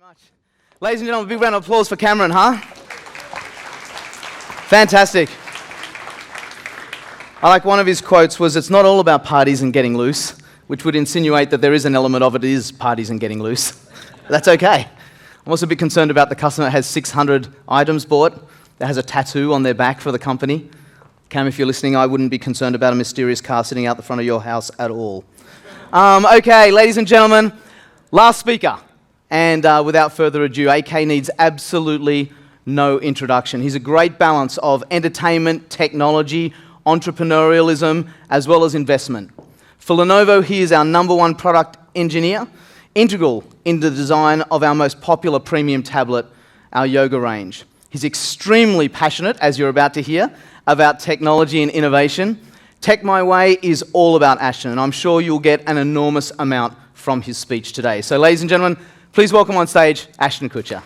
Much. Ladies and gentlemen, a big round of applause for Cameron, huh? Fantastic. I like one of his quotes was, "It's not all about parties and getting loose," which would insinuate that there is an element of it is parties and getting loose. That's okay. I'm also a bit concerned about the customer that has 600 items bought, that has a tattoo on their back for the company. Cam, if you're listening, I wouldn't be concerned about a mysterious car sitting out the front of your house at all. Okay, ladies and gentlemen, last speaker. And without further ado, AK needs absolutely no introduction. He's a great balance of entertainment, technology, entrepreneurialism, as well as investment. For Lenovo, he is our #1 product engineer, integral in the design of our most popular premium tablet, our Yoga range. He's extremely passionate, as you're about to hear, about technology and innovation. Tech My Way is all about Ashton, and I'm sure you'll get an enormous amount from his speech today. So, ladies and gentlemen, please welcome on stage Ashton Kutcher.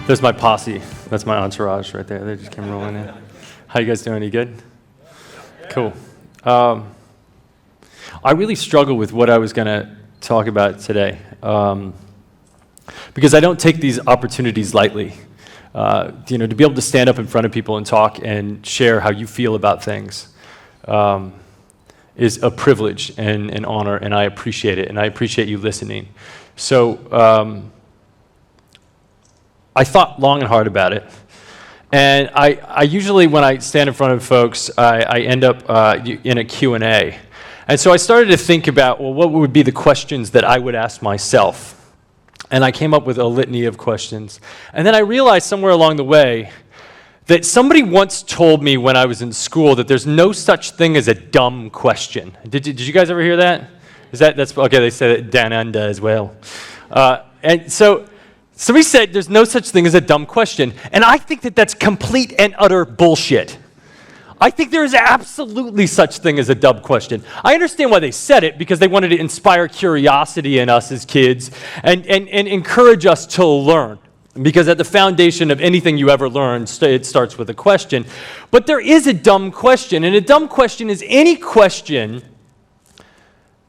There's my posse. That's my entourage right there. They just came rolling in. How you guys doing? You good? Cool. I really struggled with what I was going to talk about today. Because I don't take these opportunities lightly. To be able to stand up in front of people and talk and share how you feel about things is a privilege and an honor, and I appreciate it, and I appreciate you listening. So I thought long and hard about it, and I usually, when I stand in front of folks, I end up in a Q&A. And so I started to think about, well, what would be the questions that I would ask myself? And I came up with a litany of questions. And then I realized somewhere along the way that somebody once told me when I was in school that there's no such thing as a dumb question. Did you guys ever hear that? That's okay, they said it down under as well. And so somebody said there's no such thing as a dumb question. And I think that that's complete and utter bullshit. I think there is absolutely such thing as a dumb question. I understand why they said it, because they wanted to inspire curiosity in us as kids and encourage us to learn. Because at the foundation of anything you ever learn, it starts with a question. But there is a dumb question, and a dumb question is any question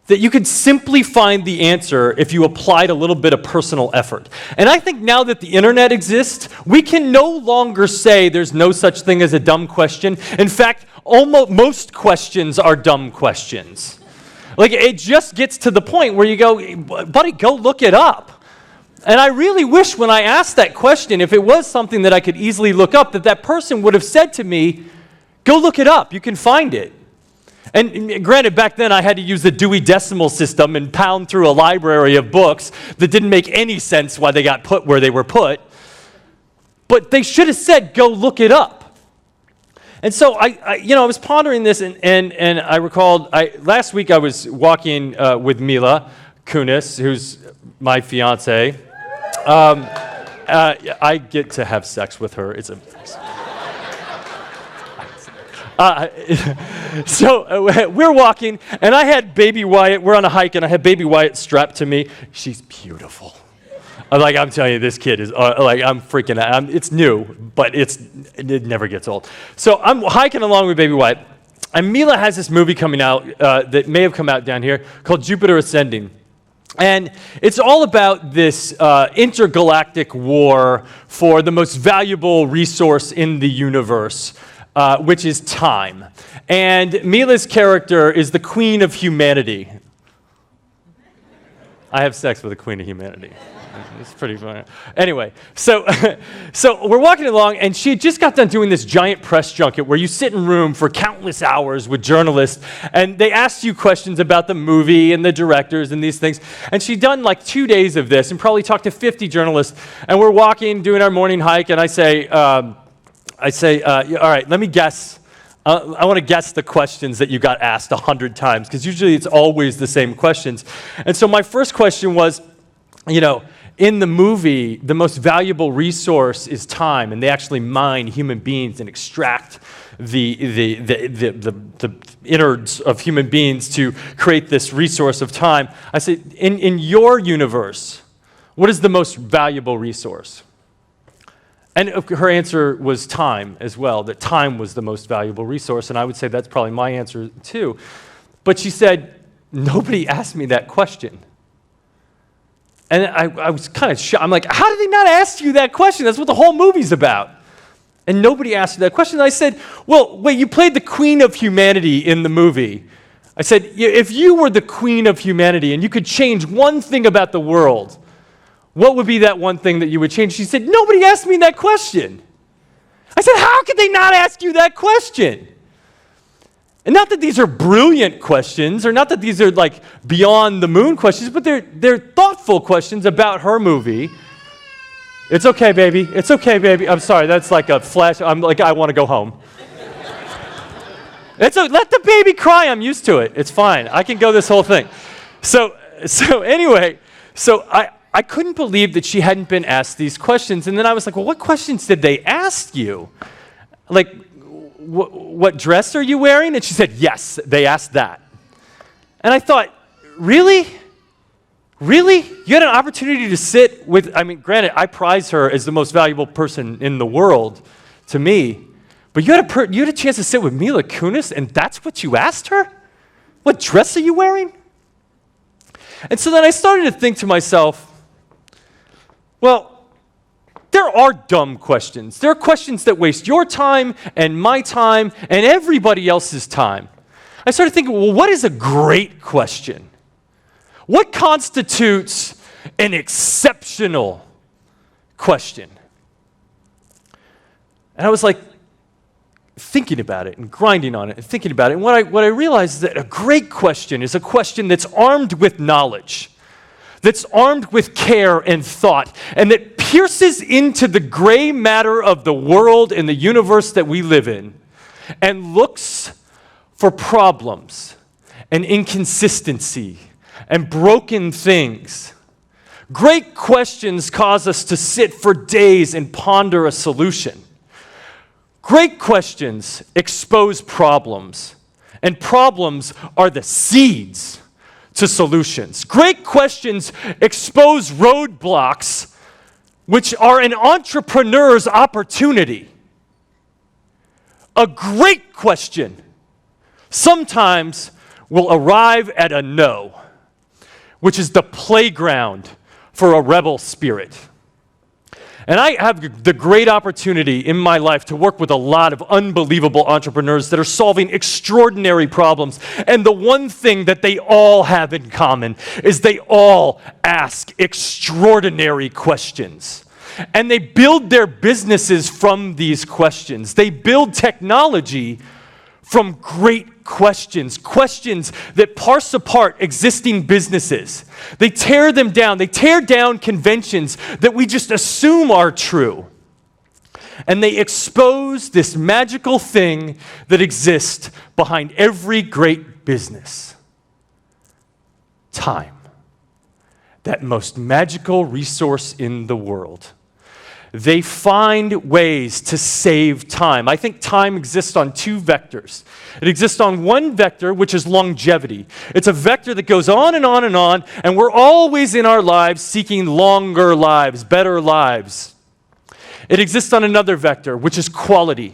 that you could simply find the answer if you applied a little bit of personal effort. And I think now that the internet exists, we can no longer say there's no such thing as a dumb question. In fact, almost most questions are dumb questions. Like, it just gets to the point where you go, buddy, go look it up. And I really wish when I asked that question, if it was something that I could easily look up, that person would have said to me, go look it up, you can find it. And granted, back then I had to use the Dewey Decimal System and pound through a library of books that didn't make any sense why they got put where they were put. But they should have said, go look it up. And so I was pondering this, and I recalled, last week I was walking with Mila Kunis, who's my fiance. I get to have sex with her. It's a... So we're walking, and I had baby Wyatt. We're on a hike, and I had baby Wyatt strapped to me. She's beautiful. I'm telling you, this kid is I'm freaking out. It's new, but it never gets old. So I'm hiking along with baby Wyatt, and Mila has this movie coming out that may have come out down here called Jupiter Ascending. And it's all about this intergalactic war for the most valuable resource in the universe, which is time. And Mila's character is the queen of humanity. I have sex with the queen of humanity. It's pretty funny. Anyway, so we're walking along, and she had just got done doing this giant press junket where you sit in room for countless hours with journalists, and they ask you questions about the movie and the directors and these things. And she'd done like 2 days of this and probably talked to 50 journalists. And we're walking, doing our morning hike, and I say, all right, let me guess. I want to guess the questions that you got asked 100 times, because usually it's always the same questions. And so my first question was, in the movie, the most valuable resource is time, and they actually mine human beings and extract the innards of human beings to create this resource of time. I said, in your universe, what is the most valuable resource? And her answer was time as well, that time was the most valuable resource, and I would say that's probably my answer too. But she said, nobody asked me that question. And I was kind of shocked. I'm like, how did they not ask you that question? That's what the whole movie's about. And nobody asked you that question. And I said, well, wait, you played the Queen of Humanity in the movie. I said, if you were the Queen of Humanity and you could change one thing about the world, what would be that one thing that you would change? She said, nobody asked me that question. I said, how could they not ask you that question? And not that these are brilliant questions, or not that these are like beyond the moon questions, but they're thoughtful questions about her movie. It's okay, baby. It's okay, baby. I'm sorry, that's like a flash. I'm like, I want to go home. Let the baby cry. I'm used to it. It's fine. I can go this whole thing. So anyway, I couldn't believe that she hadn't been asked these questions. And then I was like, well, what questions did they ask you? Like, what dress are you wearing? And she said, yes, they asked that. And I thought, really? Really? You had an opportunity to sit with, granted, I prize her as the most valuable person in the world to me, but you had a chance to sit with Mila Kunis, and that's what you asked her? What dress are you wearing? And so then I started to think to myself, well, there are dumb questions. There are questions that waste your time and my time and everybody else's time. I started thinking, well, what is a great question? What constitutes an exceptional question? And I was like thinking about it and grinding on it and thinking about it. And what I realized is that a great question is a question that's armed with knowledge, that's armed with care and thought, and that pierces into the gray matter of the world and the universe that we live in and looks for problems and inconsistency and broken things. Great questions cause us to sit for days and ponder a solution. Great questions expose problems, and problems are the seeds to solutions. Great questions expose roadblocks, which are an entrepreneur's opportunity. A great question sometimes will arrive at a no, which is the playground for a rebel spirit. And I have the great opportunity in my life to work with a lot of unbelievable entrepreneurs that are solving extraordinary problems. And the one thing that they all have in common is they all ask extraordinary questions. And they build their businesses from these questions. They build technology from great questions, questions that parse apart existing businesses. They tear them down. They tear down conventions that we just assume are true. And they expose this magical thing that exists behind every great business. Time. That most magical resource in the world. They find ways to save time. I think time exists on two vectors. It exists on one vector, which is longevity. It's a vector that goes on and on and on, and we're always in our lives seeking longer lives, better lives. It exists on another vector, which is quality.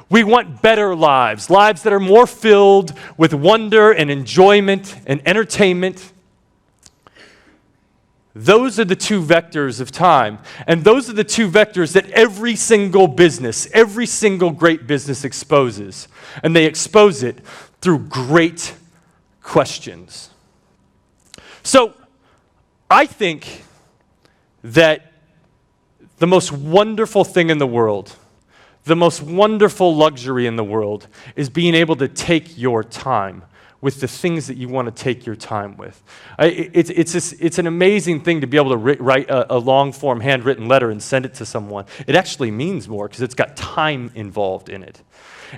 We want better lives, lives that are more filled with wonder and enjoyment and entertainment. Those are the two vectors of time, and those are the two vectors that every single business, every single great business exposes, and they expose it through great questions. So, I think that the most wonderful thing in the world, the most wonderful luxury in the world, is being able to take your time with the things that you want to take your time with. It's an amazing thing to be able to write a long-form handwritten letter and send it to someone. It actually means more because it's got time involved in it.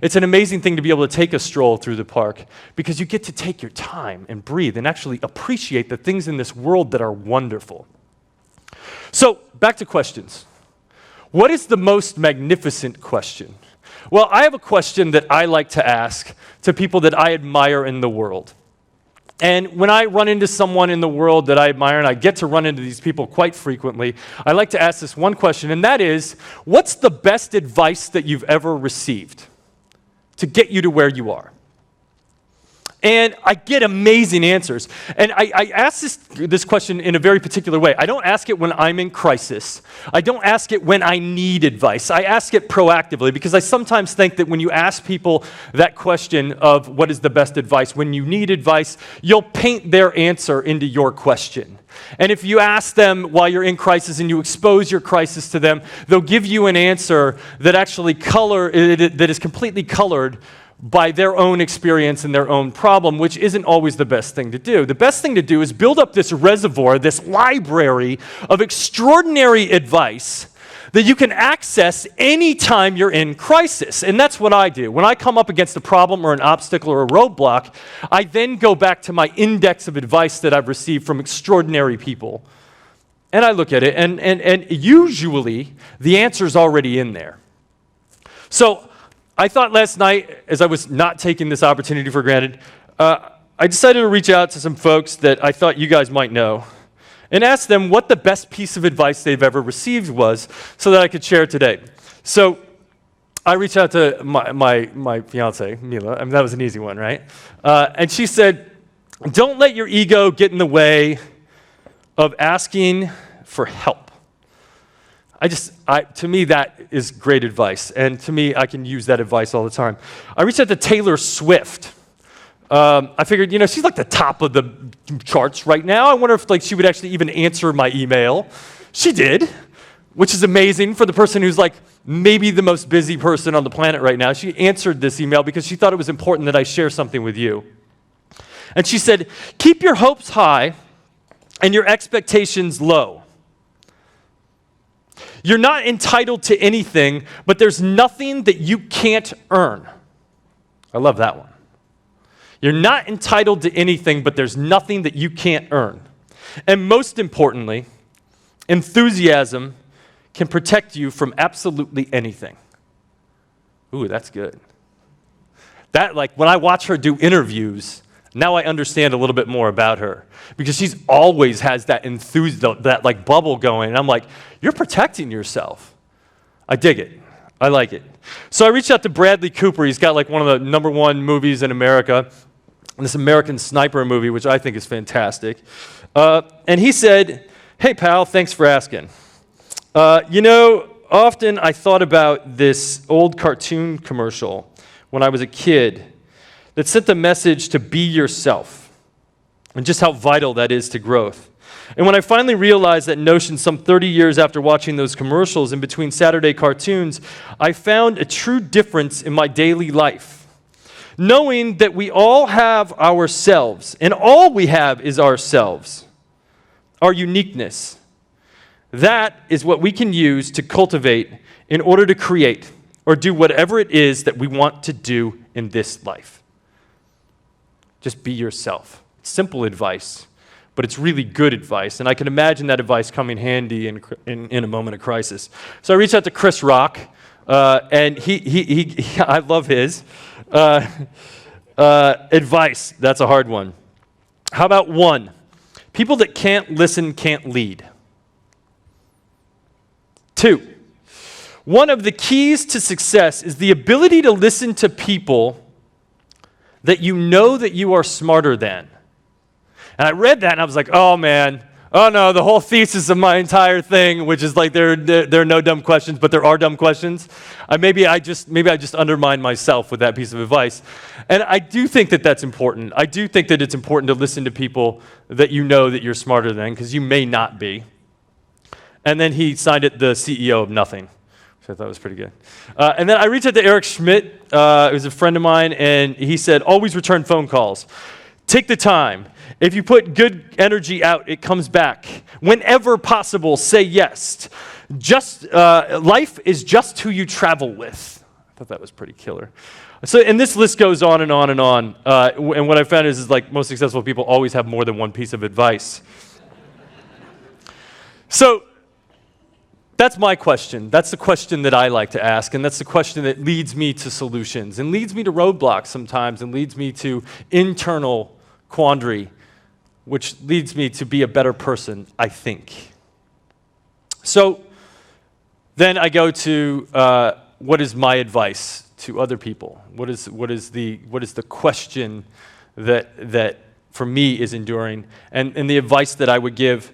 It's an amazing thing to be able to take a stroll through the park because you get to take your time and breathe and actually appreciate the things in this world that are wonderful. So, back to questions. What is the most magnificent question? Well, I have a question that I like to ask to people that I admire in the world. And when I run into someone in the world that I admire, and I get to run into these people quite frequently, I like to ask this one question, and that is, what's the best advice that you've ever received to get you to where you are? And I get amazing answers. And I ask this question in a very particular way. I don't ask it when I'm in crisis. I don't ask it when I need advice. I ask it proactively because I sometimes think that when you ask people that question of what is the best advice, when you need advice, you'll paint their answer into your question. And if you ask them while you're in crisis and you expose your crisis to them, they'll give you an answer that actually that is completely colored by their own experience and their own problem, which isn't always the best thing to do. The best thing to do is build up this reservoir, this library of extraordinary advice that you can access anytime you're in crisis. And that's what I do. When I come up against a problem or an obstacle or a roadblock, I then go back to my index of advice that I've received from extraordinary people. And I look at it, and usually the answer's already in there. So I thought last night, as I was not taking this opportunity for granted, I decided to reach out to some folks that I thought you guys might know and ask them what the best piece of advice they've ever received was so that I could share it today. So I reached out to my fiance, Mila. I mean, that was an easy one, right? And she said, don't let your ego get in the way of asking for help. To me, that is great advice. And to me, I can use that advice all the time. I reached out to Taylor Swift. I figured, she's like the top of the charts right now. I wonder if she would actually even answer my email. She did, which is amazing for the person who's maybe the most busy person on the planet right now. She answered this email because she thought it was important that I share something with you. And she said, keep your hopes high and your expectations low. You're not entitled to anything, but there's nothing that you can't earn. I love that one. You're not entitled to anything, but there's nothing that you can't earn. And most importantly, enthusiasm can protect you from absolutely anything. Ooh, that's good. That, when I watch her do interviews, now I understand a little bit more about her because she's always has that that bubble going. And I'm like, you're protecting yourself. I dig it. I like it. So I reached out to Bradley Cooper. He's got one of the #1 movies in America, this American Sniper movie, which I think is fantastic. And he said, hey, pal, thanks for asking. Often I thought about this old cartoon commercial when I was a kid that sent the message to be yourself and just how vital that is to growth. And when I finally realized that notion some 30 years after watching those commercials in between Saturday cartoons, I found a true difference in my daily life. Knowing that we all have ourselves, and all we have is ourselves, our uniqueness. That is what we can use to cultivate in order to create or do whatever it is that we want to do in this life. Just be yourself. Simple advice, but it's really good advice. And I can imagine that advice coming handy in a moment of crisis. So I reached out to Chris Rock, and he I love his advice. That's a hard one. How about 1? People that can't listen can't lead. 2, one of the keys to success is the ability to listen to people that you know that you are smarter than. And I read that and I was like, oh man, oh no, the whole thesis of my entire thing, which is there are no dumb questions, but there are dumb questions. Maybe I just undermined myself with that piece of advice. And I do think that that's important. I do think that it's important to listen to people that you know that you're smarter than, because you may not be. And then he signed it the CEO of nothing, which I thought was pretty good. And then I reached out to Eric Schmidt, who's a friend of mine, and he said, always return phone calls. Take the time. If you put good energy out, it comes back. Whenever possible, say yes. Life is just who you travel with. I thought that was pretty killer. So, and this list goes on and on and on. And what I found is most successful people always have more than one piece of advice. So, that's my question. That's the question that I like to ask, and that's the question that leads me to solutions and leads me to roadblocks sometimes and leads me to internal quandary, which leads me to be a better person, I think. So then I go to what is my advice to other people? What is the question that for me is enduring? And the advice that I would give,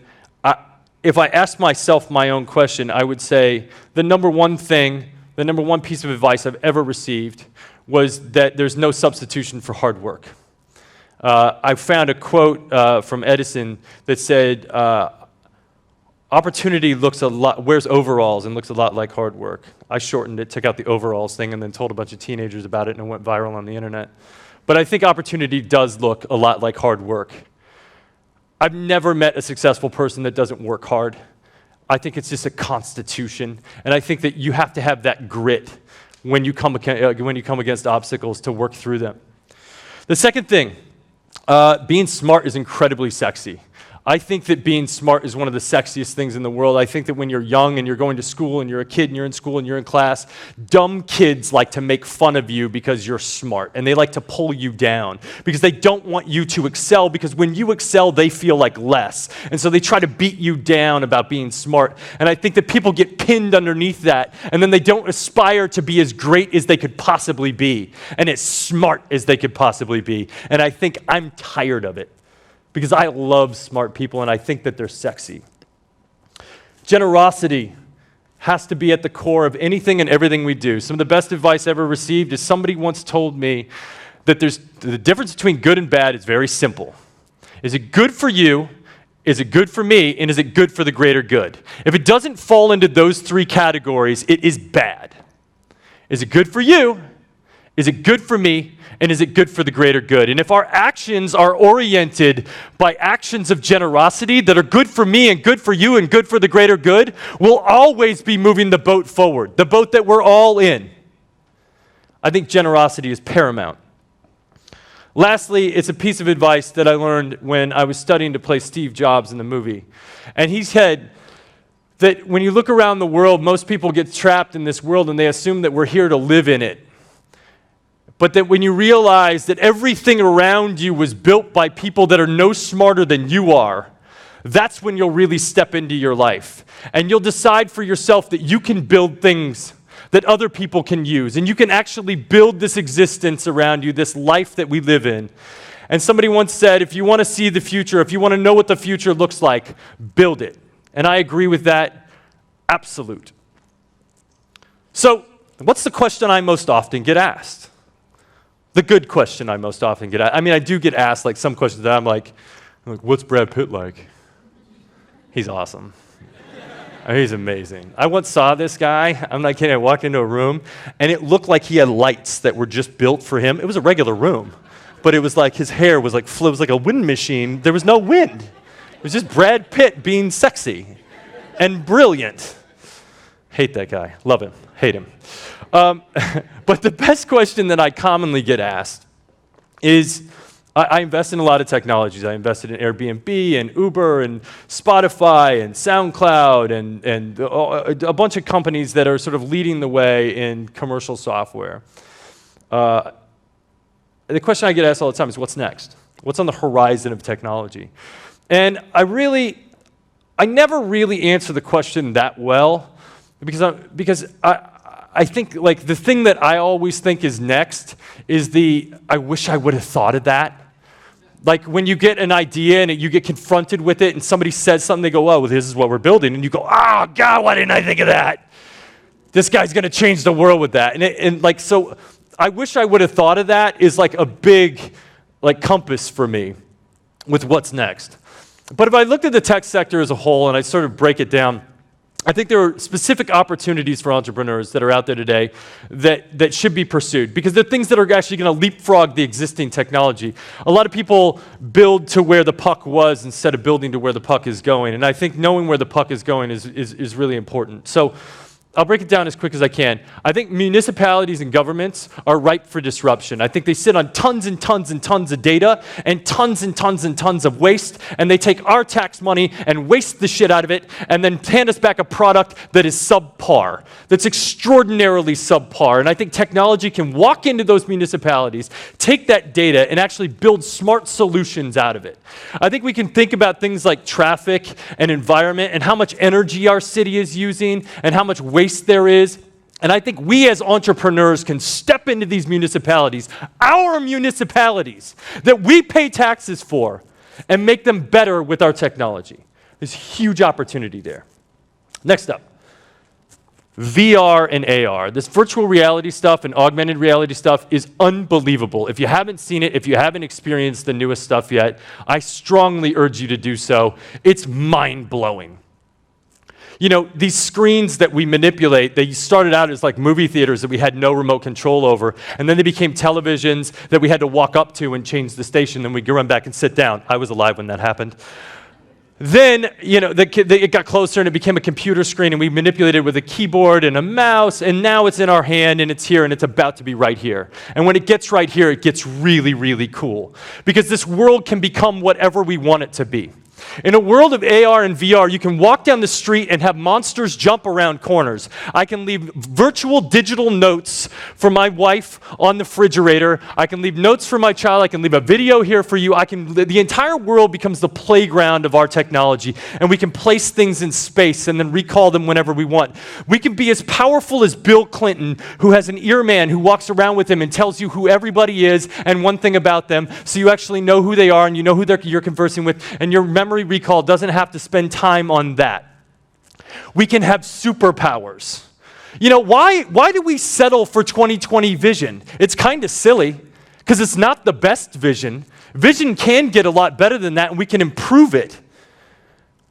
if I asked myself my own question, I would say the number one piece of advice I've ever received was that there's no substitution for hard work. I found a quote from Edison that said, opportunity wears overalls and looks a lot like hard work. I shortened it, took out the overalls thing, and then told a bunch of teenagers about it, and it went viral on the internet. But I think opportunity does look a lot like hard work. I've never met a successful person that doesn't work hard. I think it's just a constitution, and I think that you have to have that grit when you come against obstacles to work through them. The second thing, being smart is incredibly sexy. I think that being smart is one of the sexiest things in the world. I think that when you're young and you're going to school and you're a kid and you're in school and you're in class, dumb kids like to make fun of you because you're smart, and they like to pull you down because they don't want you to excel, because when you excel, they feel like less. And so they try to beat you down about being smart. And I think that people get pinned underneath that, and then they don't aspire to be as great as they could possibly be and as smart as they could possibly be. And I think I'm tired of it, because I love smart people and I think that they're sexy. Generosity has to be at the core of anything and everything we do. Some of the best advice I ever received is somebody once told me that the difference between good and bad is very simple. Is it good for you? Is it good for me? And is it good for the greater good? If it doesn't fall into those three categories, it is bad. Is it good for you? Is it good for me? And is it good for the greater good? And if our actions are oriented by actions of generosity that are good for me and good for you and good for the greater good, we'll always be moving the boat forward, the boat that we're all in. I think generosity is paramount. Lastly, it's a piece of advice that I learned when I was studying to play Steve Jobs in the movie. And he said that when you look around the world, most people get trapped in this world and they assume that we're here to live in it. But that when you realize that everything around you was built by people that are no smarter than you are, that's when you'll really step into your life. And you'll decide for yourself that you can build things that other people can use. And you can actually build this existence around you, this life that we live in. And somebody once said, if you want to see the future, if you want to know what the future looks like, build it. And I agree with that. Absolute. So, what's the question I most often get asked? The good question I most often get asked. I mean, I do get asked like some questions that I'm like, what's Brad Pitt like? He's awesome. He's amazing. I once saw this guy. I'm not kidding. I walked into a room, and it looked like he had lights that were just built for him. It was a regular room, but it was like his hair was like it was like a wind machine. There was no wind. It was just Brad Pitt being sexy and brilliant. Hate that guy. Love him. Hate him. But the best question that I commonly get asked is, I invest in a lot of technologies. I invested in Airbnb and Uber and Spotify and SoundCloud and a bunch of companies that are sort of leading the way in commercial software. The question I get asked all the time is, what's next? What's on the horizon of technology? And I never really answer the question that well, because I think like the thing that I always think is next is I wish I would have thought of that. Like when you get an idea and you get confronted with it and somebody says something, they go, well, this is what we're building. And you go, oh, God, why didn't I think of that? This guy's going to change the world with that. And so I wish I would have thought of that is like a big like compass for me with what's next. But if I looked at the tech sector as a whole and I sort of break it down, I think there are specific opportunities for entrepreneurs that are out there today that should be pursued, because they're things that are actually going to leapfrog the existing technology. A lot of people build to where the puck was instead of building to where the puck is going, and I think knowing where the puck is going is really important. So I'll break it down as quick as I can. I think municipalities and governments are ripe for disruption. I think they sit on tons and tons and tons of data and tons and tons and tons of waste, and they take our tax money and waste the shit out of it and then hand us back a product that is subpar, that's extraordinarily subpar. And I think technology can walk into those municipalities, take that data, and actually build smart solutions out of it. I think we can think about things like traffic and environment and how much energy our city is using and how much waste there is. And I think we as entrepreneurs can step into these municipalities, our municipalities, that we pay taxes for, and make them better with our technology. There's huge opportunity there. Next up, VR and AR. This virtual reality stuff and augmented reality stuff is unbelievable. If you haven't seen it, if you haven't experienced the newest stuff yet, I strongly urge you to do so. It's mind-blowing. You know, these screens that we manipulate, they started out as like movie theaters that we had no remote control over, and then they became televisions that we had to walk up to and change the station, then we could run back and sit down. I was alive when that happened. Then, you know, it got closer and it became a computer screen, and we manipulated it with a keyboard and a mouse, and now it's in our hand and it's here and it's about to be right here. And when it gets right here, it gets really, really cool. Because this world can become whatever we want it to be. In a world of AR and VR, you can walk down the street and have monsters jump around corners. I can leave virtual digital notes for my wife on the refrigerator. I can leave notes for my child. I can leave a video here for you. The entire world becomes the playground of our technology, and we can place things in space and then recall them whenever we want. We can be as powerful as Bill Clinton, who has an ear man who walks around with him and tells you who everybody is and one thing about them, so you actually know who they are and you know who you're conversing with, and your memory recall doesn't have to spend time on that. We can have superpowers. You know, why do we settle for 20/20 vision? It's kind of silly, because it's not the best vision. Vision can get a lot better than that, and we can improve it.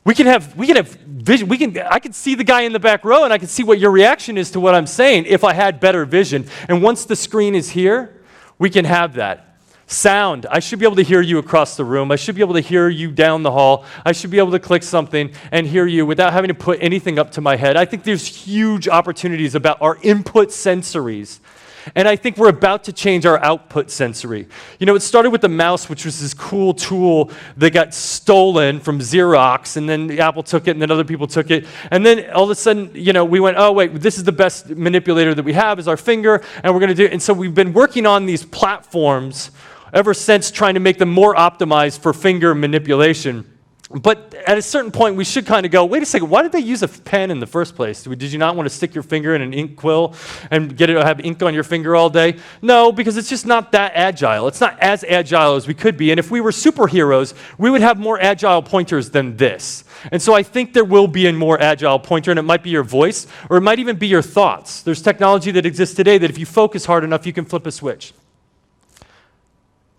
We can have vision. I can see the guy in the back row, and I can see what your reaction is to what I'm saying if I had better vision. And once the screen is here, we can have that. Sound. I should be able to hear you across the room. I should be able to hear you down the hall. I should be able to click something and hear you without having to put anything up to my head. I think there's huge opportunities about our input sensories. And I think we're about to change our output sensory. You know, it started with the mouse, which was this cool tool that got stolen from Xerox, and then Apple took it, and then other people took it. And then all of a sudden, you know, we went, oh, wait, this is the best manipulator that we have is our finger, and we're going to do it. And so we've been working on these platforms ever since, trying to make them more optimized for finger manipulation. But at a certain point, we should kind of go, wait a second, why did they use a pen in the first place? Did you not want to stick your finger in an ink quill and have ink on your finger all day? No, because it's just not that agile. It's not as agile as we could be. And if we were superheroes, we would have more agile pointers than this. And so I think there will be a more agile pointer, and it might be your voice, or it might even be your thoughts. There's technology that exists today that if you focus hard enough, you can flip a switch.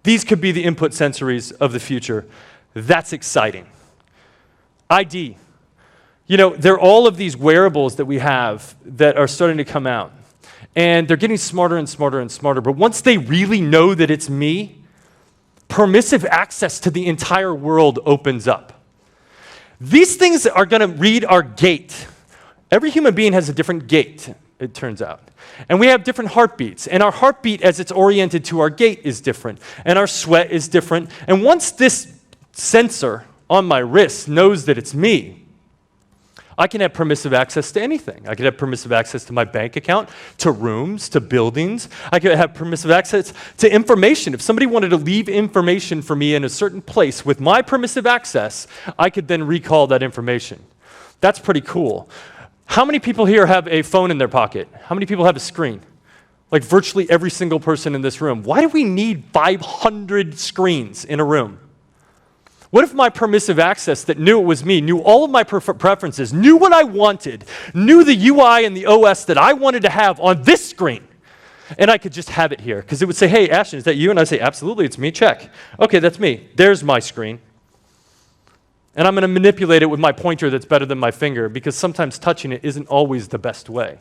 These could be the input sensories of the future. That's exciting. ID. You know, there are all of these wearables that we have that are starting to come out. And they're getting smarter and smarter and smarter. But once they really know that it's me, permissive access to the entire world opens up. These things are going to read our gait. Every human being has a different gait, it turns out. And we have different heartbeats. And our heartbeat, as it's oriented to our gait, is different. And our sweat is different. And once this sensor on my wrist knows that it's me, I can have permissive access to anything. I can have permissive access to my bank account, to rooms, to buildings. I could have permissive access to information. If somebody wanted to leave information for me in a certain place with my permissive access, I could then recall that information. That's pretty cool. How many people here have a phone in their pocket? How many people have a screen? Like virtually every single person in this room. Why do we need 500 screens in a room? What if my permissive access that knew it was me, knew all of my preferences, knew what I wanted, knew the UI and the OS that I wanted to have on this screen, and I could just have it here? Because it would say, hey, Ashton, is that you? And I'd say, absolutely, it's me, check. Okay, that's me. There's my screen. And I'm going to manipulate it with my pointer that's better than my finger, because sometimes touching it isn't always the best way.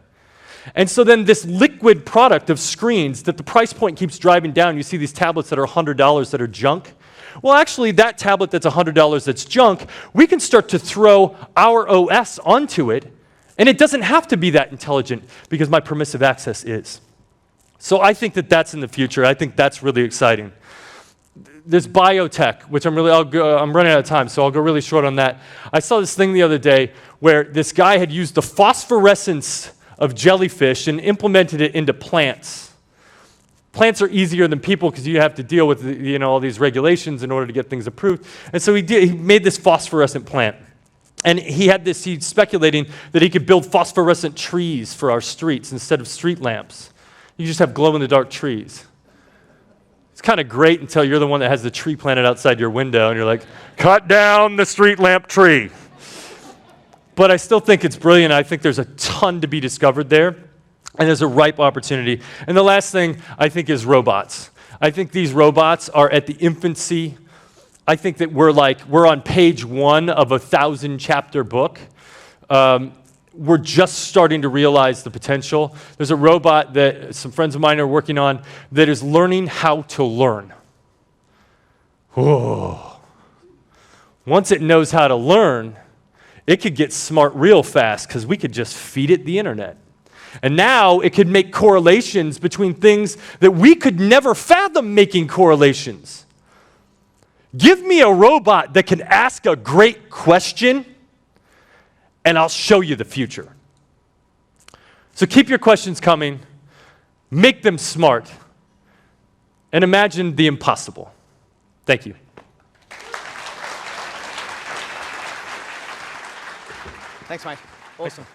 And so then this liquid product of screens that the price point keeps driving down, you see these tablets that are $100 that are junk. Well, actually, that tablet that's $100 that's junk, we can start to throw our OS onto it, And it doesn't have to be that intelligent because my permissive access is. So I think that that's in the future. I think that's really exciting. There's biotech, which I'm running out of time, so I'll go really short on that. I saw this thing the other day where this guy had used the phosphorescence of jellyfish and implemented it into plants. Plants are easier than people because you have to deal with all these regulations in order to get things approved. And so he made this phosphorescent plant. And he's speculating that he could build phosphorescent trees for our streets instead of street lamps. You just have glow-in-the-dark trees. It's kind of great until you're the one that has the tree planted outside your window, and you're like, cut down the street lamp tree. But I still think it's brilliant. I think there's a ton to be discovered there, and there's a ripe opportunity. And the last thing, I think, is robots. I think these robots are at the infancy. I think that we're on page 1 of a 1,000-chapter book. We're just starting to realize the potential. There's a robot that some friends of mine are working on that is learning how to learn. Whoa. Once it knows how to learn, it could get smart real fast because we could just feed it the internet. And now it could make correlations between things that we could never fathom making correlations. Give me a robot that can ask a great question, and I'll show you the future. So keep your questions coming, make them smart, and imagine the impossible. Thank you. Thanks, Mike. Awesome.